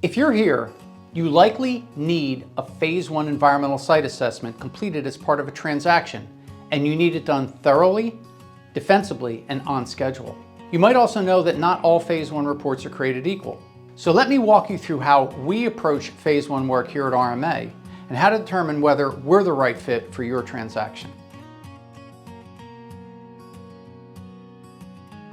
If you're here, you likely need a Phase 1 environmental site assessment completed as part of a transaction, and you need it done thoroughly, defensibly, and on schedule. You might also know that not all Phase 1 reports are created equal. So let me walk you through how we approach Phase 1 work here at RMA and how to determine whether we're the right fit for your transaction.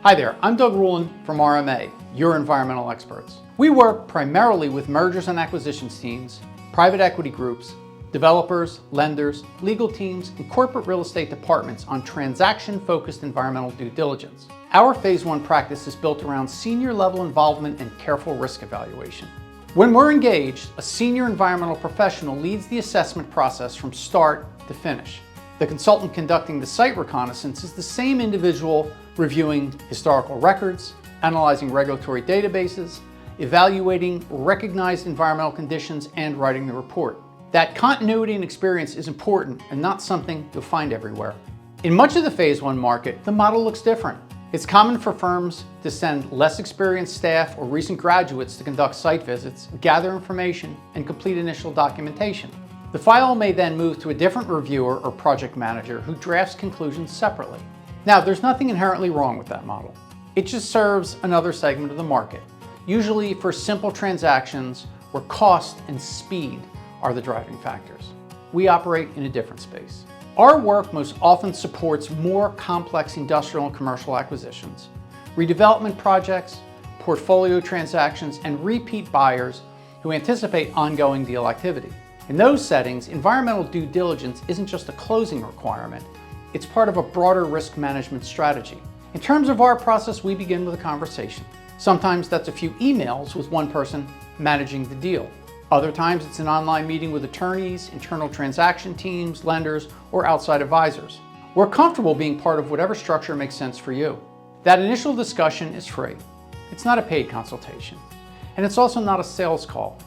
Hi there, I'm Doug Ruhlin from RMA, your environmental experts. We work primarily with mergers and acquisitions teams, private equity groups, developers, lenders, legal teams, and corporate real estate departments on transaction-focused environmental due diligence. Our Phase 1 practice is built around senior-level involvement and careful risk evaluation. When we're engaged, a senior environmental professional leads the assessment process from start to finish. The consultant conducting the site reconnaissance is the same individual reviewing historical records, analyzing regulatory databases, evaluating recognized environmental conditions, and writing the report. That continuity and experience is important and not something you'll find everywhere. In much of the Phase 1 market, the model looks different. It's common for firms to send less experienced staff or recent graduates to conduct site visits, gather information, and complete initial documentation. The file may then move to a different reviewer or project manager who drafts conclusions separately. Now, there's nothing inherently wrong with that model. It just serves another segment of the market, usually for simple transactions where cost and speed are the driving factors. We operate in a different space. Our work most often supports more complex industrial and commercial acquisitions, redevelopment projects, portfolio transactions, and repeat buyers who anticipate ongoing deal activity. In those settings, environmental due diligence isn't just a closing requirement, it's part of a broader risk management strategy. In terms of our process, we begin with a conversation. Sometimes that's a few emails with one person managing the deal. Other times it's an online meeting with attorneys, internal transaction teams, lenders, or outside advisors. We're comfortable being part of whatever structure makes sense for you. That initial discussion is free. It's not a paid consultation. And it's also not a sales call.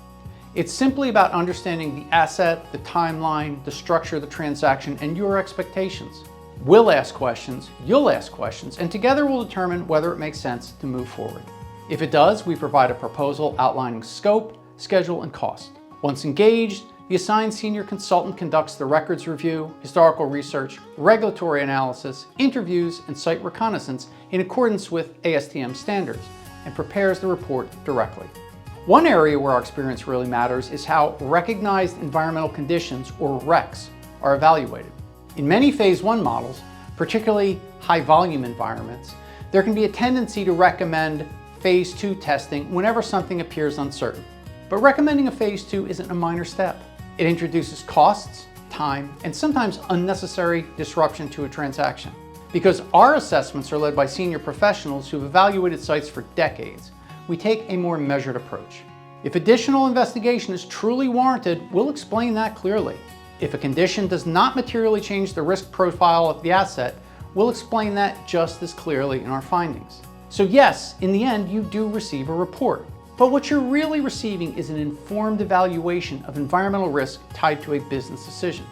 It's simply about understanding the asset, the timeline, the structure of the transaction, and your expectations. We'll ask questions, you'll ask questions, and together we'll determine whether it makes sense to move forward. If it does, we provide a proposal outlining scope, schedule, and cost. Once engaged, the assigned senior consultant conducts the records review, historical research, regulatory analysis, interviews, and site reconnaissance in accordance with ASTM standards, and prepares the report directly. One area where our experience really matters is how recognized environmental conditions, or RECs, are evaluated. In many Phase 1 models, particularly high-volume environments, there can be a tendency to recommend Phase 2 testing whenever something appears uncertain. But recommending a Phase 2 isn't a minor step. It introduces costs, time, and sometimes unnecessary disruption to a transaction. Because our assessments are led by senior professionals who've evaluated sites for decades, we take a more measured approach. If additional investigation is truly warranted, we'll explain that clearly. If a condition does not materially change the risk profile of the asset, we'll explain that just as clearly in our findings. So yes, in the end, you do receive a report. But what you're really receiving is an informed evaluation of environmental risk tied to a business decision.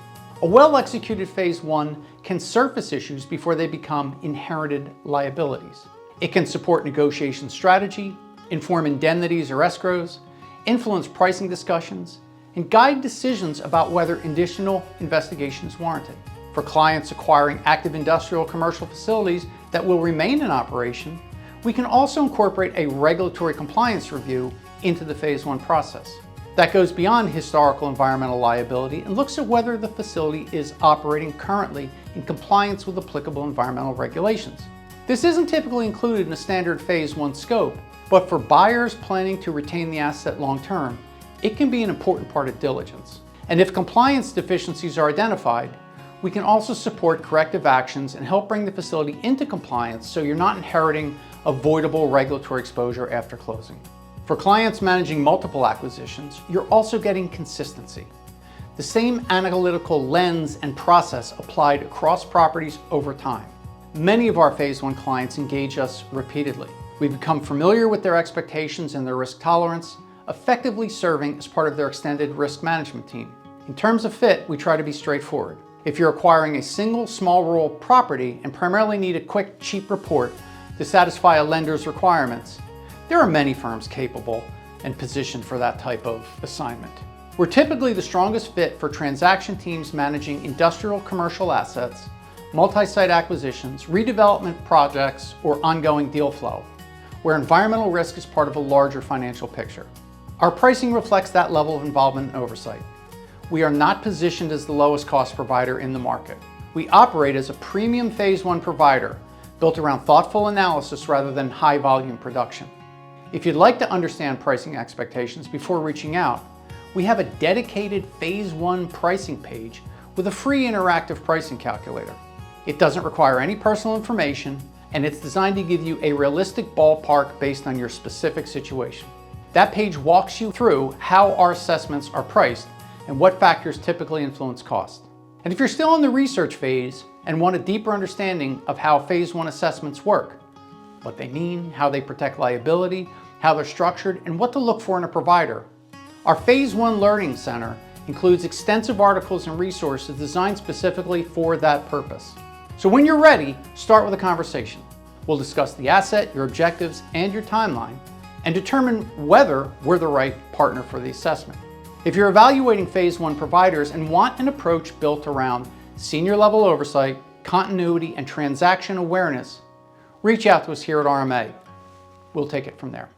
A well-executed Phase 1 can surface issues before they become inherited liabilities. It can support negotiation strategy, inform indemnities or escrows, influence pricing discussions, and guide decisions about whether additional investigation is warranted. For clients acquiring active industrial commercial facilities that will remain in operation, we can also incorporate a regulatory compliance review into the Phase 1 process. That goes beyond historical environmental liability and looks at whether the facility is operating currently in compliance with applicable environmental regulations. This isn't typically included in a standard Phase 1 scope, but for buyers planning to retain the asset long-term, it can be an important part of diligence. And if compliance deficiencies are identified, we can also support corrective actions and help bring the facility into compliance so you're not inheriting avoidable regulatory exposure after closing. For clients managing multiple acquisitions, you're also getting consistency. The same analytical lens and process applied across properties over time. Many of our Phase 1 clients engage us repeatedly. We've become familiar with their expectations and their risk tolerance, effectively serving as part of their extended risk management team. In terms of fit, we try to be straightforward. If you're acquiring a single small rural property and primarily need a quick, cheap report to satisfy a lender's requirements, there are many firms capable and positioned for that type of assignment. We're typically the strongest fit for transaction teams managing industrial commercial assets, multi-site acquisitions, redevelopment projects, or ongoing deal flow, where environmental risk is part of a larger financial picture. Our pricing reflects that level of involvement and oversight. We are not positioned as the lowest cost provider in the market. We operate as a premium Phase 1 provider built around thoughtful analysis rather than high volume production. If you'd like to understand pricing expectations before reaching out, we have a dedicated Phase 1 pricing page with a free interactive pricing calculator. It doesn't require any personal information, and it's designed to give you a realistic ballpark based on your specific situation. That page walks you through how our assessments are priced and what factors typically influence cost. And if you're still in the research phase and want a deeper understanding of how Phase 1 assessments work, what they mean, how they protect liability, how they're structured, and what to look for in a provider, our Phase 1 Learning Center includes extensive articles and resources designed specifically for that purpose. So when you're ready, start with a conversation. We'll discuss the asset, your objectives, and your timeline, and determine whether we're the right partner for the assessment. If you're evaluating Phase 1 providers and want an approach built around senior level oversight, continuity, and transaction awareness, reach out to us here at RMA. We'll take it from there.